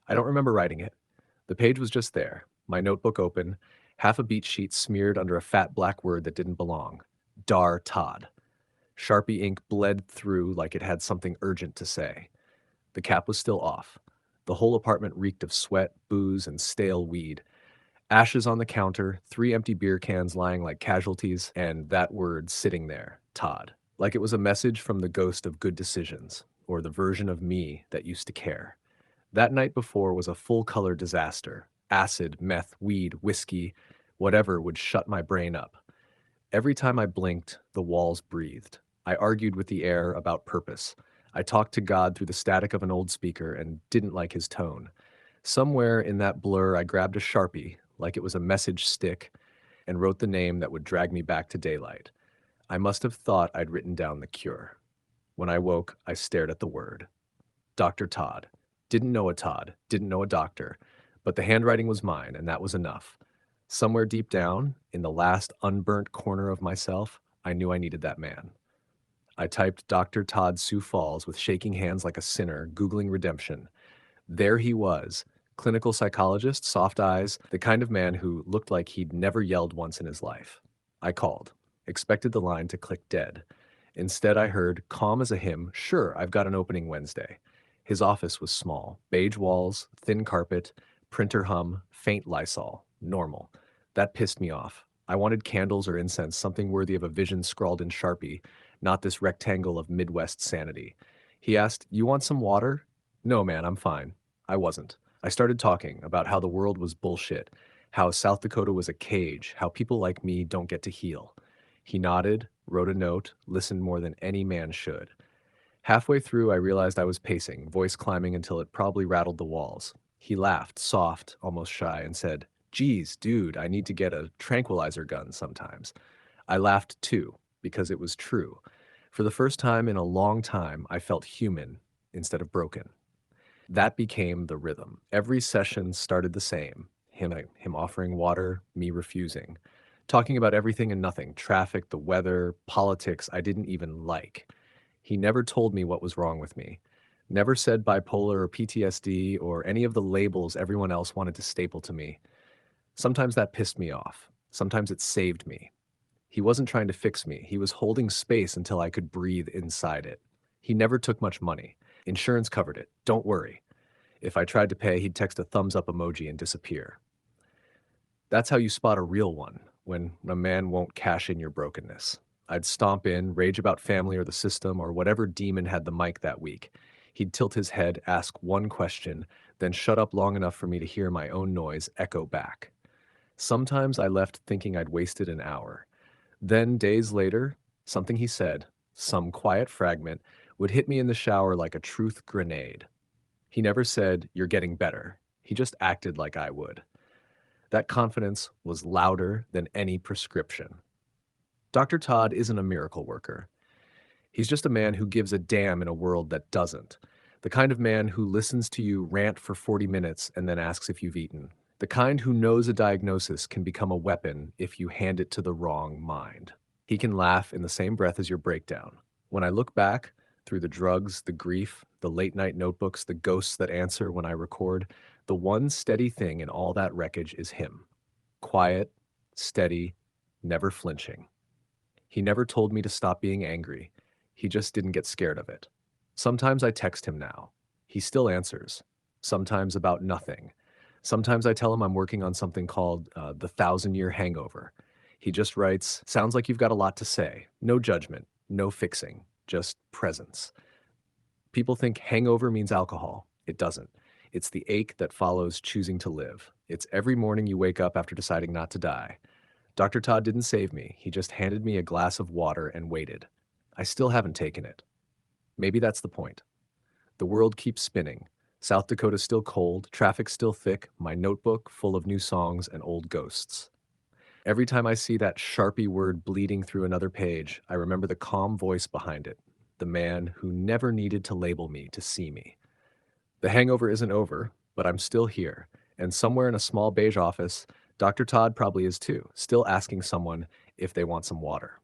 I don't remember writing it. The page was just there, my notebook open, half a beat sheet smeared under a fat black word that didn't belong. Dar Todd. Sharpie ink bled through like it had something urgent to say. The cap was still off. The whole apartment reeked of sweat, booze, and stale weed. Ashes on the counter, 3 empty beer cans lying like casualties, and that word sitting there, Todd. Like it was a message from the ghost of good decisions, or the version of me that used to care. That night before was a full-color disaster. Acid, meth, weed, whiskey, whatever would shut my brain up. Every time I blinked, the walls breathed. I argued with the air about purpose. I talked to God through the static of an old speaker and didn't like his tone. Somewhere in that blur, I grabbed a Sharpie, like it was a message stick, and wrote the name that would drag me back to daylight. I must have thought I'd written down the cure. When I woke, I stared at the word. Dr. Todd. Didn't know a Todd, didn't know a doctor, but the handwriting was mine, and that was enough. Somewhere deep down, in the last unburnt corner of myself, I knew I needed that man. I typed Dr. Todd Sioux Falls with shaking hands like a sinner, Googling redemption. There he was, clinical psychologist, soft eyes, the kind of man who looked like he'd never yelled once in his life. I called, expected the line to click dead. Instead, I heard, calm as a hymn, sure, I've got an opening Wednesday. His office was small, beige walls, thin carpet, printer hum, faint Lysol, normal. That pissed me off. I wanted candles or incense, something worthy of a vision scrawled in Sharpie, not this rectangle of Midwest sanity. He asked, you want some water? No, man, I'm fine. I wasn't. I started talking about how the world was bullshit, how South Dakota was a cage, how people like me don't get to heal. He nodded, wrote a note, listened more than any man should. Halfway through, I realized I was pacing, voice climbing until it probably rattled the walls. He laughed, soft, almost shy, and said, geez, dude, I need to get a tranquilizer gun sometimes. I laughed too, because it was true. For the first time in a long time, I felt human instead of broken. That became the rhythm. Every session started the same. Him offering water, me refusing. Talking about everything and nothing, traffic, the weather, politics I didn't even like. He never told me what was wrong with me. Never said bipolar or PTSD or any of the labels everyone else wanted to staple to me. Sometimes that pissed me off. Sometimes it saved me. He wasn't trying to fix me. He was holding space until I could breathe inside it. He never took much money. Insurance covered it. Don't worry. If I tried to pay, he'd text a thumbs up emoji and disappear. That's how you spot a real one, when a man won't cash in your brokenness. I'd stomp in, rage about family or the system or whatever demon had the mic that week. He'd tilt his head, ask one question, then shut up long enough for me to hear my own noise echo back. Sometimes I left thinking I'd wasted an hour. Then, days later, something he said, some quiet fragment, would hit me in the shower like a truth grenade. He never said, you're getting better. He just acted like I would. That confidence was louder than any prescription. Dr. Todd isn't a miracle worker. He's just a man who gives a damn in a world that doesn't. The kind of man who listens to you rant for 40 minutes and then asks if you've eaten. The kind who knows a diagnosis can become a weapon if you hand it to the wrong mind. He can laugh in the same breath as your breakdown. When I look back, through the drugs, the grief, the late night notebooks, the ghosts that answer when I record, the one steady thing in all that wreckage is him. Quiet, steady, never flinching. He never told me to stop being angry. He just didn't get scared of it. Sometimes I text him now. He still answers. Sometimes about nothing. Sometimes I tell him I'm working on something called The Thousand-Year Hangover. He just writes, sounds like you've got a lot to say. No judgment, no fixing, just presence. People think hangover means alcohol. It doesn't. It's the ache that follows choosing to live. It's every morning you wake up after deciding not to die. Dr. Todd didn't save me. He just handed me a glass of water and waited. I still haven't taken it. Maybe that's the point. The world keeps spinning. South Dakota's still cold, traffic's still thick, my notebook full of new songs and old ghosts. Every time I see that Sharpie word bleeding through another page, I remember the calm voice behind it, the man who never needed to label me to see me. The hangover isn't over, but I'm still here, and somewhere in a small beige office, Dr. Todd probably is too, still asking someone if they want some water.